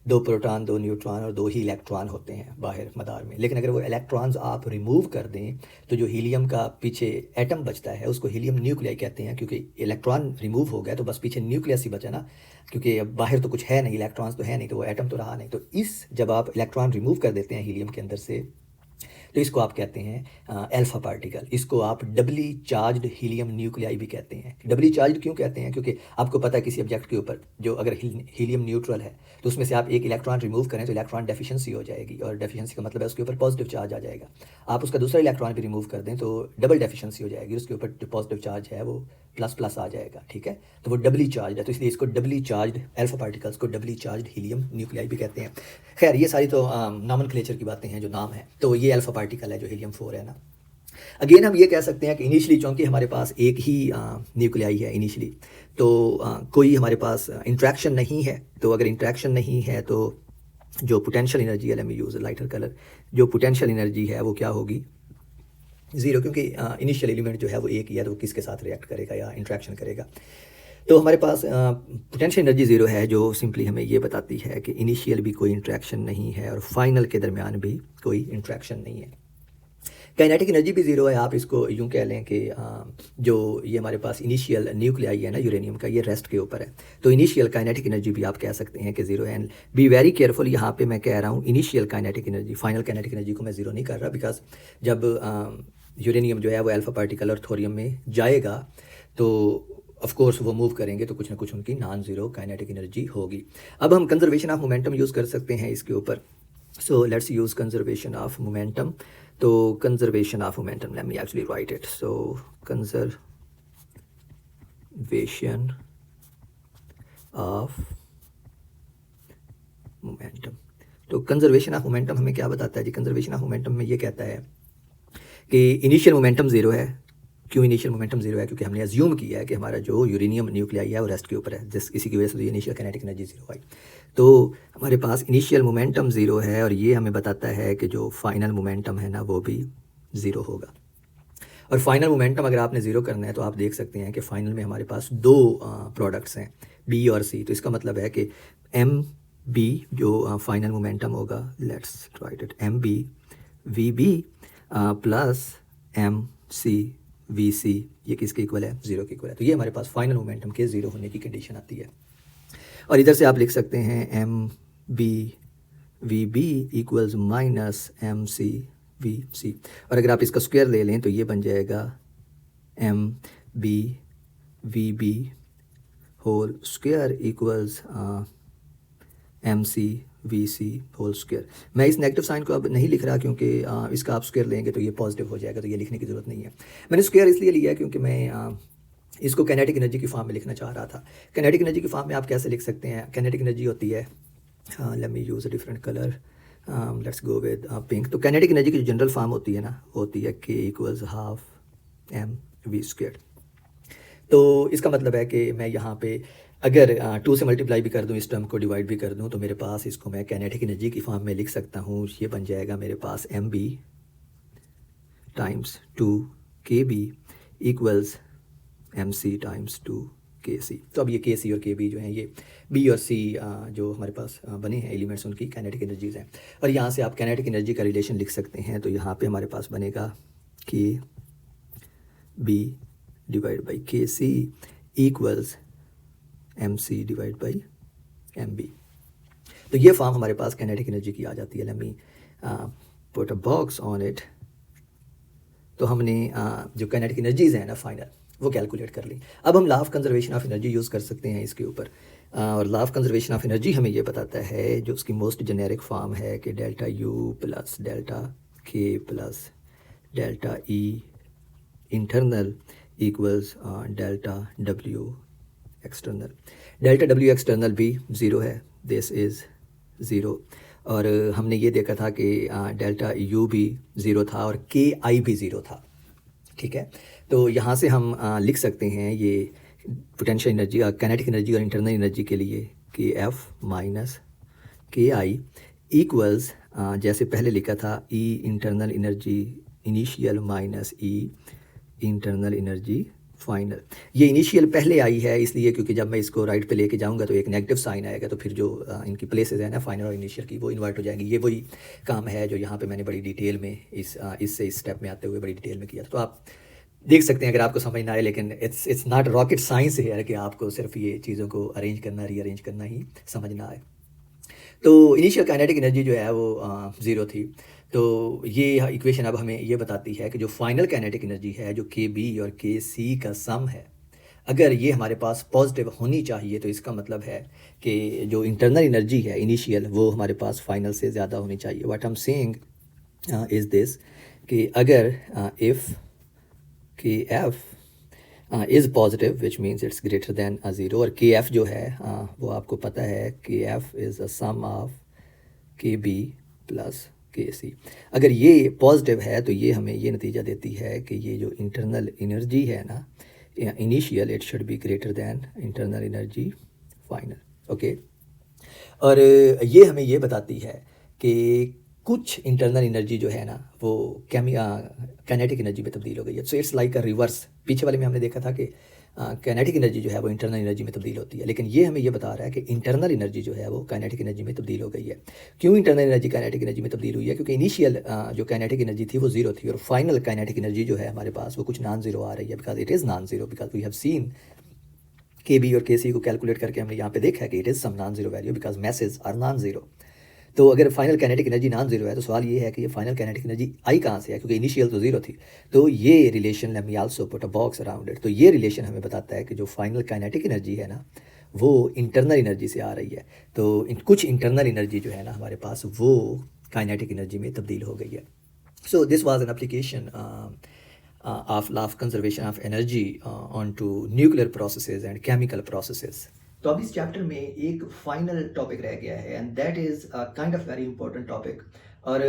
2 प्रोटॉन 2 न्यूट्रॉन और 2 ही इलेक्ट्रॉन होते हैं बाहर मदार में। लेकिन अगर वो इलेक्ट्रॉन्स आप रिमूव कर दें तो जो हीलियम का पीछे एटम बचता है उसको हीलियम न्यूक्लियाई कहते हैं, क्योंकि इलेक्ट्रॉन रिमूव हो गया तो बस पीछे न्यूक्लियस ही बचा ना, क्योंकि अब बाहर तो कुछ है नहीं, इलेक्ट्रॉन्स तो है नहीं, तो वो एटम तो रहा नहीं। तो जब आप इलेक्ट्रॉन रिमूव कर देते हैं हीलियम के अंदर से तो इसको आप कहते हैं अल्फ़ा पार्टिकल। इसको आप डबली चार्ज्ड हीलियम न्यूक्लियाई भी कहते हैं। डबली चार्ज्ड क्यों कहते हैं? क्योंकि आपको पता है किसी ऑब्जेक्ट के ऊपर जो अगर हीलियम न्यूट्रल है तो उसमें से आप एक इलेक्ट्रॉन रिमूव करें तो इलेक्ट्रॉन डेफिशिएंसी हो जाएगी, और डेफिशिएंसी का मतलब है उसके ऊपर पॉजिटिव चार्ज आ जाएगा। आप उसका दूसरा इलेक्ट्रॉन भी रिमूव कर दें तो डबल डेफिशिएंसी हो जाएगी, उसके ऊपर जो पॉजिटिव चार्ज है वो प्लस प्लस आ जाएगा। ठीक है, तो वो डबली चार्ज है, तो इसलिए इसको डबली चार्ज्ड अल्फ़ा पार्टिकल्स को डबली चार्ज्ड हीलियम न्यूक्लियाई भी कहते हैं। खैर ये सारी तो नॉमेनक्लेचर की बातें हैं, जो नाम है। तो ये अल्फ़ा पार्टिकल है जो हीलियम 4 है ना। अगेन हम ये कह सकते हैं कि इनिशियली चूँकि हमारे पास एक ही न्यूक्लियाई है इनिशियली, तो कोई हमारे पास इंट्रैक्शन नहीं है। तो अगर इंट्रैक्शन नहीं है तो जो पोटेंशियल एनर्जी है, let me use lighter colour, जो पोटेंशियल एनर्जी है वो क्या होगी? ज़ीरो, क्योंकि इनिशियल एलिमेंट जो है वो एक ही है, तो वो किसके साथ रिएक्ट करेगा या इंट्रैक्शन करेगा। तो हमारे पास पोटेंशियल एनर्जी ज़ीरो है, जो सिंपली हमें ये बताती है कि इनिशियल भी कोई इंट्रैक्शन नहीं है और फाइनल के दरमियान भी कोई इंट्रैक्शन नहीं है। काइनेटिक एनर्जी भी ज़ीरो है। आप इसको यूँ कह लें कि जो ये हमारे पास इनिशियल न्यूक्लियाई है ना यूरेनियम का, ये रेस्ट के ऊपर है, तो इनिशियल काइनेटिक एनर्जी भी आप कह सकते हैं कि ज़ीरो है। एंड बी वेरी केयरफुल, यहाँ पे मैं कह रहा हूँ initial kinetic energy, final kinetic energy को मैं ज़ीरो नहीं कर रहा, बिकॉज जब यूरेनियम जो है वो अल्फ़ा पार्टिकल और थोरियम में जाएगा तो ऑफ कोर्स वो मूव करेंगे तो कुछ ना कुछ उनकी नॉन ज़ीरो काइनेटिक एनर्जी होगी। अब हम कंजर्वेशन ऑफ मोमेंटम यूज़ कर सकते हैं इसके ऊपर। So let's use conservation of momentum. तो conservation of momentum, let me actually write it. So conservation of momentum, तो कंजर्वेशन ऑफ मोमेंटम हमें क्या बताता है जी? कंजर्वेशन ऑफ मोमेंटम में ये कहता है कि इनिशियल मोमेंटम ज़ीरो है। क्यों इनिशियल मोमेंटम ज़ीरो है? क्योंकि हमने अज्यूम किया है कि हमारा जो यूरेनियम न्यूक्लियाई है वो रेस्ट के ऊपर है, इसी की वजह से initial kinetic energy zero I. तो हमारे पास इनिशियल मोमेंटम ज़ीरो है और ये हमें बताता है कि जो फाइनल मोमेंटम है ना वो भी ज़ीरो होगा। और फाइनल मोमेंटम अगर आपने ज़ीरो करना है तो आप देख सकते हैं कि फाइनल में हमारे पास दो प्रोडक्ट्स हैं, बी और सी। तो इसका मतलब है कि एम बी जो फाइनल मोमेंटम होगा, let's write it, M B V B plus M C V C, ये किसके इक्वल है, ज़ीरो के इक्वल है। तो ये हमारे पास फाइनल मोमेंटम के ज़ीरो होने की कंडीशन आती है। और इधर से आप लिख सकते हैं M B V B equals minus M C V C, और अगर आप इसका स्क्वायर ले लें तो ये बन जाएगा M B V B whole square equals M C V C whole square. मैं इस नेगेटिव साइन को अब नहीं लिख रहा क्योंकि इसका आप स्क्वायर लेंगे तो ये पॉजिटिव हो जाएगा, तो ये लिखने की ज़रूरत नहीं है। मैंने स्क्वायर इसलिए लिया है क्योंकि मैं इसको काइनेटिक एनर्जी की फॉर्म में लिखना चाह रहा था। काइनेटिक एनर्जी की फॉर्म में आप कैसे लिख सकते हैं, काइनेटिक एनर्जी होती है, let me use a different colour, let's go with pink. तो काइनेटिक एनर्जी की जो जनरल फॉर्म होती है ना, होती है K equals half M V square. तो इसका मतलब है कि मैं यहाँ पे अगर 2 से मल्टीप्लाई भी कर दूँ, इस टर्म को डिवाइड भी कर दूँ, तो मेरे पास इसको मैं काइनेटिक एनर्जी की फॉर्म में लिख सकता हूँ। ये बन जाएगा मेरे पास M B times 2 K B equals M C times 2 K सी। तो अब ये के सी और के बी जो हैं, ये बी और सी जो हमारे पास बने हैं एलिमेंट्स, उनकी काइनेटिक एनर्जीज़ हैं। और यहाँ से आप काइनेटिक एनर्जी का रिलेशन लिख सकते हैं। तो यहाँ पे हमारे पास बनेगा के बी डिवाइड बाई के C equals M C divide by M B. तो ये फॉर्म हमारे पास काइनेटिक एनर्जी की आ जाती है। Let me put a box on it. तो हमने जो काइनेटिक एनर्जीज़ हैं ना फाइनल, वो कैलकुलेट कर ली। अब हम law of conservation of energy use कर सकते हैं इसके ऊपर। और law of conservation of energy हमें ये बताता है, जो उसकी मोस्ट जेनेरिक फॉर्म है, कि डेल्टा यू प्लस डेल्टा के plus delta E internal equals delta W external. Delta W external भी ज़ीरो है, दिस इज़ ज़ीरो। और हमने ये देखा था कि डेल्टा यू भी ज़ीरो था और के आई भी ज़ीरो था, ठीक है। तो यहाँ से हम लिख सकते हैं ये पोटेंशियल एनर्जी, काइनेटिक एनर्जी और इंटरनल एनर्जी के लिए, के एफ माइनस के आई इक्वल्स, जैसे पहले लिखा था, ई internal energy initial minus E internal energy final. ये इनिशियल पहले आई है इसलिए क्योंकि जब मैं इसको राइट पे लेके जाऊंगा तो एक नेगेटिव साइन आएगा, तो फिर जो इनकी प्लेसेस है ना फाइनल और इनिशियल की, वो इन्वर्ट हो जाएंगी। ये वही काम है जो यहाँ पे मैंने बड़ी डिटेल में इस स्टेप में आते हुए बड़ी डिटेल में किया था। तो आप देख सकते हैं अगर आपको समझ ना आए, लेकिन इट्स नॉट रॉकेट साइंस है कि आपको सिर्फ ये चीज़ों को अरेंज करना, रीअरेंज करना ही समझना आए। तो इनिशियल काइनेटिक एनर्जी जो है वो ज़ीरो थी। तो ये इक्वेशन अब हमें ये बताती है कि जो फाइनल काइनेटिक एनर्जी है, जो के बी और के सी का सम है, अगर ये हमारे पास पॉजिटिव होनी चाहिए तो इसका मतलब है कि जो इंटरनल एनर्जी है इनिशियल, वो हमारे पास फाइनल से ज़्यादा होनी चाहिए। What I am saying is this, कि अगर इफ़ के F is positive which means it's greater than a zero, और के एफ जो है वो आपको पता है, K F is a sum of K B plus K C. अगर ये पॉजिटिव है तो ये हमें ये नतीजा देती है कि ये जो इंटरनल एनर्जी है ना initial, it should be greater than internal energy final, okay. और ये हमें ये बताती है कि कुछ इंटरनल एनर्जी जो है ना वो काइनेटिक एनर्जी में तब्दील हो गई है। So it's like a reverse. पीछे वाले में हमने देखा था कि काइनेटिक एनर्जी जो है वो इंटरनल एनर्जी में तब्दील होती है, लेकिन ये हमें ये बता रहा है कि इंटरनल एनर्जी जो है वो काइनेटिक एनर्जी में तब्दील हो गई है। क्यों इंटरनल एनर्जी काइनेटिक एनर्जी में तब्दील हुई है? क्योंकि इनिशियल जो काइनेटिक एनर्जी थी वो ज़ीरो थी, और फाइनल काइनेटिक एनर्जी जो है हमारे पास वो कुछ नॉन ज़ीरो आ रही है, because it is non zero, because we have seen K B और के सी को कैलकुलेट करके हमने यहाँ पे देखा है कि it is some non zero value, because masses are non zero. तो अगर final kinetic energy non zero है तो सवाल ये है कि ये फाइनल काइनेटिक एनर्जी आई कहाँ से है, क्योंकि इनिशियल तो ज़ीरो थी। तो ये relation, let me also put a box around it, तो ये रिलेशन हमें बताता है कि जो फाइनल काइनेटिक एनर्जी है ना वो इंटरनल एनर्जी से आ रही है। तो कुछ इंटरनल एनर्जी जो है ना हमारे पास वो काइनेटिक एनर्जी में तब्दील हो गई है। So this was an application of law of conservation of energy on to nuclear processes and chemical processes. तो अब इस चैप्टर में एक फाइनल टॉपिक रह गया है, and that is kind of very important topic. और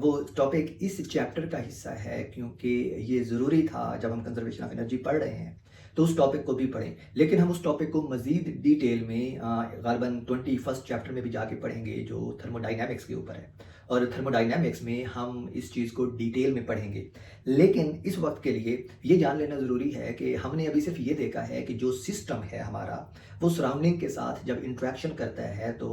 वो टॉपिक इस चैप्टर का हिस्सा है क्योंकि ये ज़रूरी था जब हम कंजर्वेशन ऑफ एनर्जी पढ़ रहे हैं तो उस टॉपिक को भी पढ़ें। लेकिन हम उस टॉपिक को मज़ीद डिटेल में ग़ालिबन 21st चैप्टर में भी जाके पढ़ेंगे जो थर्मोडायनामिक्स के ऊपर है, और थर्मोडायनामिक्स में हम इस चीज़ को डिटेल में पढ़ेंगे। लेकिन इस वक्त के लिए ये जान लेना ज़रूरी है कि हमने अभी सिर्फ ये देखा है कि जो सिस्टम है हमारा, वो सराउंडिंग के साथ जब इंटरेक्शन करता है तो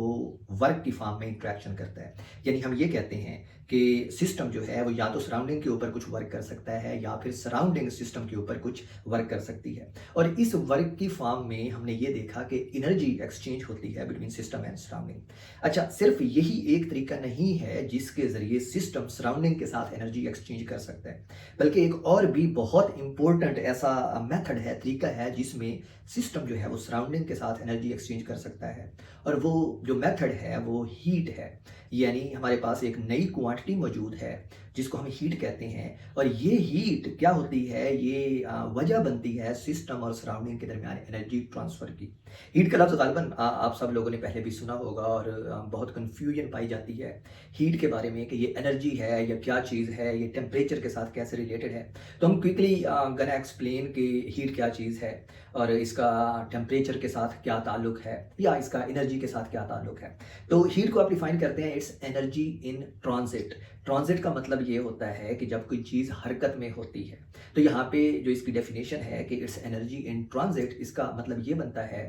वर्क की फॉर्म में इंटरेक्शन करता है। यानी हम ये कहते हैं कि सिस्टम जो है वो या तो सराउंडिंग के ऊपर कुछ वर्क कर सकता है या फिर सराउंडिंग सिस्टम के ऊपर कुछ वर्क कर सकती है। और इस वर्क की फॉर्म में हमने ये देखा कि एनर्जी एक्सचेंज होती है बिटवीन सिस्टम एंड सराउंडिंग। अच्छा, सिर्फ यही एक तरीका नहीं है जिसके ज़रिए सिस्टम सराउंडिंग के साथ एनर्जी एक्सचेंज कर सकता है, बल्कि एक और भी बहुत इंपॉर्टेंट ऐसा मेथड है, तरीका है, जिसमें सिस्टम जो है वो सराउंडिंग के साथ एनर्जी एक्सचेंज कर सकता है। और वो जो मेथड है वो हीट है। यानी हमारे पास एक नई क्वांटिटी मौजूद है जिसको हम हीट कहते हैं, और ये हीट क्या होती है, ये वजह बनती है सिस्टम और सराउंडिंग के दरमियान एनर्जी ट्रांसफ़र की। हीट का लफ्ज़ ग़ालिबन आप सब लोगों ने पहले भी सुना होगा, और बहुत कन्फ्यूजन पाई जाती है हीट के बारे में कि ये एनर्जी है या क्या चीज़ है, ये टेम्परेचर के साथ कैसे रिलेटेड है। तो हम क्विकली गना एक्सप्लेन कि हीट क्या चीज़ है और इसका टेम्परेचर के साथ क्या ताल्लुक है या इसका एनर्जी के साथ क्या ताल्लुक है। तो हीट को आप डिफाइन करते हैं, it's energy in transit. Transit का मतलब ये होता है कि जब कोई चीज़ हरकत में होती है। तो यहाँ पे जो इसकी डेफिनेशन है कि इट्स एनर्जी इन ट्रांजिट, इसका मतलब ये बनता है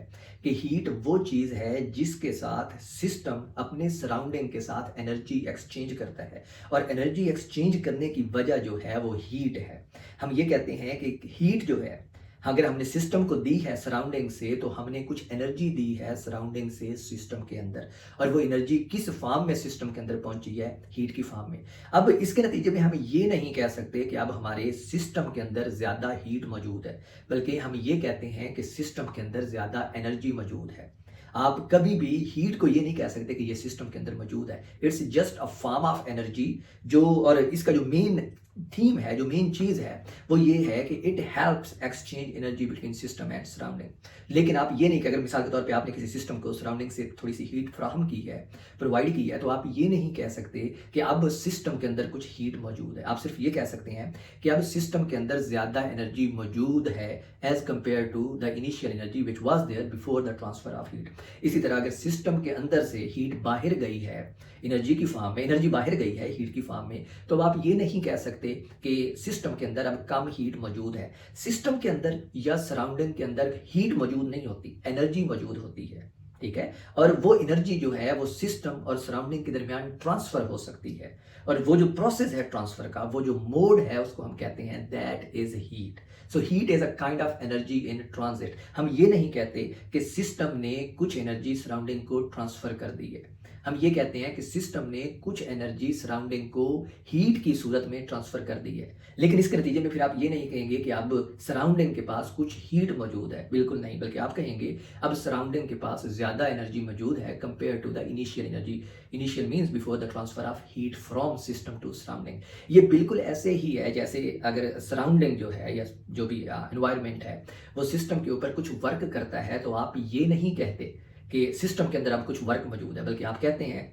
कि हीट वो चीज़ है जिसके साथ सिस्टम अपने सराउंडिंग के साथ एनर्जी एक्सचेंज करता है, और एनर्जी एक्सचेंज करने की वजह जो है वो हीट है। हम ये कहते हैं कि हीट जो है, अगर हमने सिस्टम को दी है सराउंडिंग से, तो हमने कुछ एनर्जी दी है सराउंडिंग से सिस्टम के अंदर, और वो एनर्जी किस फॉर्म में सिस्टम के अंदर पहुंची है, हीट की फॉर्म में। अब इसके नतीजे में हम ये नहीं कह सकते कि अब हमारे सिस्टम के अंदर ज़्यादा हीट मौजूद है, बल्कि हम ये कहते हैं कि सिस्टम के अंदर ज़्यादा एनर्जी मौजूद है। आप कभी भी हीट को ये नहीं कह सकते कि ये सिस्टम के अंदर मौजूद है। It's just a form of energy जो, और इसका जो मेन थीम है, जो मेन चीज़ है, वो ये है कि it helps exchange energy between system and surrounding. लेकिन आप ये नहीं कि अगर मिसाल के तौर पे आपने किसी सिस्टम को सराउंडिंग से थोड़ी सी हीट फ्राहम की है, प्रोवाइड की है, तो आप ये नहीं कह सकते कि अब सिस्टम के अंदर कुछ हीट मौजूद है। आप सिर्फ ये कह सकते हैं कि अब सिस्टम के अंदर ज़्यादा एनर्जी मौजूद है as compare to the initial energy which was there before the transfer of heat. इसी तरह अगर सिस्टम के अंदर से हीट बाहर गई है एनर्जी की फॉर्म में, एनर्जी बाहर गई है हीट की फॉर्म में, तो आप ये नहीं कह सकते कि सिस्टम के अंदर अब कम हीट मौजूद है। सिस्टम के अंदर या सराउंडिंग के अंदर हीट मौजूद नहीं होती, एनर्जी मौजूद होती है, ठीक है। और वो एनर्जी जो है वो सिस्टम और सराउंडिंग के दरमियान ट्रांसफर हो सकती है, और वो जो प्रोसेस है ट्रांसफर का, वो जो मोड है, उसको हम कहते हैं that is heat. So heat is a kind of energy in transit. हम ये नहीं कहते कि सिस्टम ने कुछ एनर्जी सराउंडिंग को ट्रांसफर कर दी है, हम ये कहते हैं कि सिस्टम ने कुछ एनर्जी सराउंडिंग को हीट की सूरत में ट्रांसफर कर दी है। लेकिन इसके नतीजे में फिर आप ये नहीं कहेंगे कि अब सराउंडिंग के पास कुछ हीट मौजूद है, बिल्कुल नहीं, बल्कि आप कहेंगे अब सराउंडिंग के पास ज़्यादा एनर्जी मौजूद है compare to the initial energy. Initial means before the transfer of heat from system to surrounding. ये बिल्कुल ऐसे ही है जैसे अगर सराउंडिंग जो है या जो भी एनवायरनमेंट है वो सिस्टम के ऊपर कुछ वर्क करता है, तो आप ये नहीं कहते कि सिस्टम के अंदर अब कुछ वर्क मौजूद है, बल्कि आप कहते हैं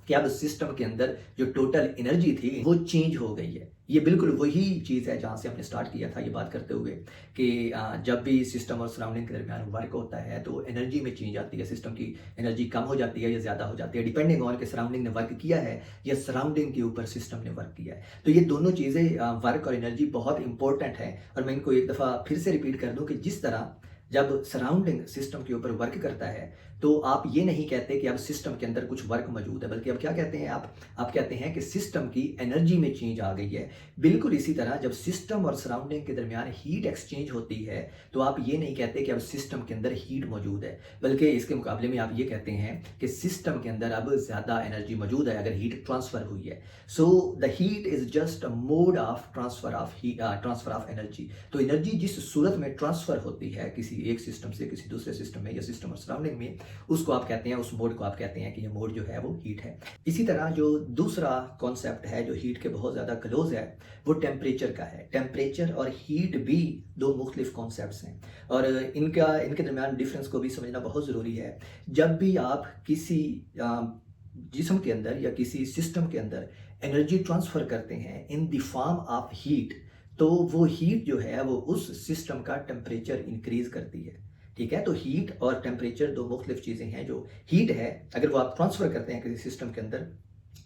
कि अब सिस्टम के अंदर जो टोटल एनर्जी थी वो चेंज हो गई है। ये बिल्कुल वही चीज़ है जहाँ से हमने स्टार्ट किया था ये बात करते हुए कि जब भी सिस्टम और सराउंडिंग के दरमियान वर्क होता है तो एनर्जी में चेंज आती है। सिस्टम की एनर्जी कम हो जाती है या ज़्यादा हो जाती है, डिपेंडिंग ऑन कि सराउंडिंग ने वर्क किया है या सराउंडिंग के ऊपर सिस्टम ने वर्क किया है। तो ये दोनों चीज़ें, वर्क और एनर्जी, बहुत इंपॉर्टेंट है। और मैं इनको एक दफ़ा फिर से रिपीट कर दूँ कि जिस तरह जब सराउंडिंग सिस्टम के ऊपर वर्क करता है तो आप ये नहीं कहते कि अब सिस्टम के अंदर कुछ वर्क मौजूद है, बल्कि अब क्या कहते हैं आप कहते हैं कि सिस्टम की एनर्जी में चेंज आ गई है। बिल्कुल इसी तरह जब सिस्टम और सराउंडिंग के दरमियान हीट एक्सचेंज होती है तो आप ये नहीं कहते कि अब सिस्टम के अंदर हीट मौजूद है, बल्कि इसके मुकाबले में आप ये कहते हैं कि सिस्टम के अंदर अब ज़्यादा एनर्जी मौजूद है अगर हीट ट्रांसफ़र हुई है। So the heat is just a mode of transfer of energy. तो एनर्जी जिस सूरत में ट्रांसफ़र होती है किसी एक सिस्टम से किसी दूसरे सिस्टम में या सिस्टम और सराउंडिंग में, उसको आप कहते हैं, उस मोड को आप कहते हैं कि ये मोड जो है वो हीट है। इसी तरह जो दूसरा कॉन्सेप्ट है जो हीट के बहुत ज़्यादा क्लोज है वो टेम्परेचर का है। टेम्परेचर और हीट भी दो मुख्तलिफ कॉन्सेप्ट्स हैं और इनके दरमियान डिफरेंस को भी समझना बहुत ज़रूरी है। जब भी आप किसी जिस्म के अंदर या किसी सिस्टम के अंदर एनर्जी ट्रांसफ़र करते हैं in the form of heat, तो वो हीट जो है वो उस सिस्टम का टेम्परेचर इंक्रीज करती है। ठीक है, तो हीट और टेम्परेचर दो मुख्तलिफ चीज़ें हैं। जो हीट है, अगर वो आप ट्रांसफ़र करते हैं किसी सिस्टम के अंदर,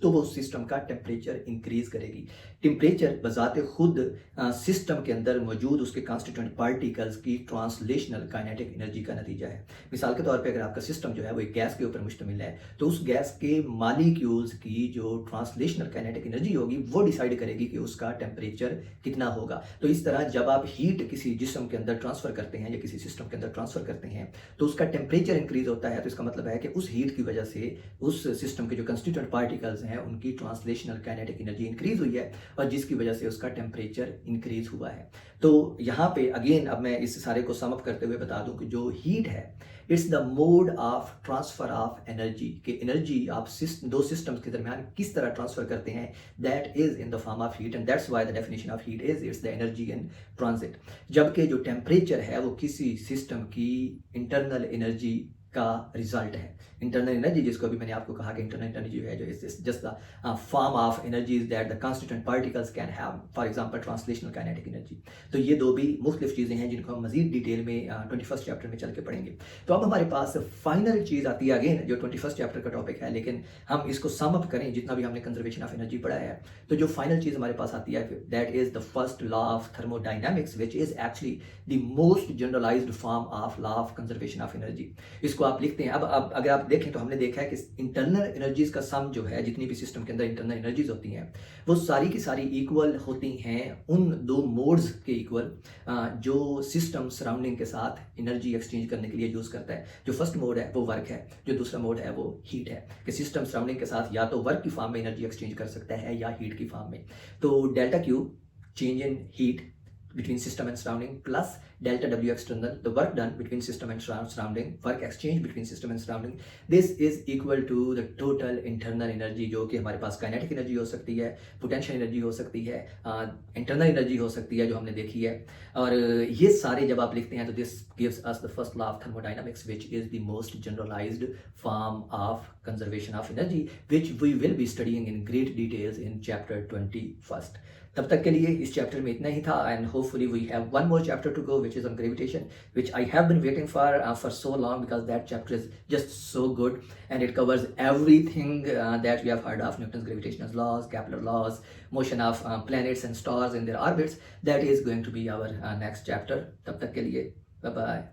तो वो सिस्टम का टेम्परेचर इंक्रीज करेगी। टेम्परेचर बजाते खुद सिस्टम के अंदर मौजूद उसके कॉन्स्टिट्यूएंट पार्टिकल्स की ट्रांसलेशनल काइनेटिक एनर्जी का नतीजा है। मिसाल के तौर पे अगर आपका सिस्टम जो है वो एक गैस के ऊपर मुश्तमिल है, तो उस गैस के मालिक्यूल्स की जो ट्रांसलेशनल काइनेटिक एनर्जी होगी वो डिसाइड करेगी कि उसका टेम्परेचर कितना होगा। तो इस तरह जब आप हीट किसी जिस्म के अंदर ट्रांसफ़र करते हैं या किसी सिस्टम के अंदर ट्रांसफ़र करते हैं, तो उसका टेम्परेचर इंक्रीज होता है। तो इसका मतलब है कि उस हीट की वजह से उस सिस्टम के जो कंस्टिट्यूएंट पार्टिकल्स हैं उनकी ट्रांसलेशनल काइनेटिक एनर्जी इंक्रीज हुई है, और जिसकी वजह से उसका टेम्परेचर इंक्रीज हुआ है। तो यहाँ पे अगेन अब मैं इस सारे को सम अप करते हुए बता दूं कि जो हीट है, it's the mode of transfer of energy, कि एनर्जी आप दो सिस्टम्स के दरमियान किस तरह ट्रांसफर करते हैं, that is in the form of heat, and that's why the definition of heat is it's the energy in transit. जबकि जो टेम्परेचर है वो किसी सिस्टम की इंटरनल एनर्जी का रिजल्ट है। इंटरनल एनर्जी, जिसको अभी मैंने आपको कहा कि इंटरनल एनर्जी है जो is just the form of energies that the constituent particles can have, for example translational kinetic energy. तो ये दो भी मुख्तलिफ चीज़ें हैं जिनको हम मजीद डिटेल में 21st चैप्टर में चल के पढ़ेंगे। तो अब हमारे पास फाइनल चीज़ आती है अगेन जो 21st चैप्टर का टॉपिक है, लेकिन हम इसको सम अप करें जितना भी हमने कंजर्वेशन ऑफ एनर्जी पढ़ा है, तो जो फाइनल चीज़ हमारे पास आती है that is the first law of thermodynamics, which is actually the most generalised form of law of conservation of energy. इसको आप लिखते हैं। अब अगर आप देखें तो हमने देखा है कि इंटरनल एनर्जीज का सम जो है, जितनी भी सिस्टम के अंदर इंटरनल एनर्जीज होती हैं, वो सारी की सारी इक्वल होती हैं उन दो मोड्स के इक्वल जो सिस्टम सराउंडिंग के साथ एनर्जी एक्सचेंज करने के लिए यूज़ करता है। जो फर्स्ट मोड है वो वर्क है, जो दूसरा मोड है वो हीट है, कि सिस्टम सराउंडिंग के साथ या तो वर्क की फॉर्म में एनर्जी एक्सचेंज कर सकता है या हीट की फॉर्म में। तो delta Q, change in heat between system and surrounding, plus delta W external, the work done between system and surrounding, work exchange between system and surrounding, this is equal to the total internal energy, जो कि हमारे पास kinetic energy हो सकती है, potential energy हो सकती है, internal energy हो सकती है जो हमने देखी है। और ये सारे जब आप लिखते हैं तो this gives us the first law of thermodynamics, which is the most generalized form of conservation of energy, which we will be studying in great details in chapter 21st. तब तक के लिए इस चैप्टर में इतना ही था, and hopefully we have one more chapter to go which is on gravitation, which I have been waiting for so long, because that chapter is just so good and it covers everything that we have heard of: Newton's gravitational laws, Kepler laws, motion of planets and stars in their orbits. That is going to be our next chapter. तब तक के लिए bye bye.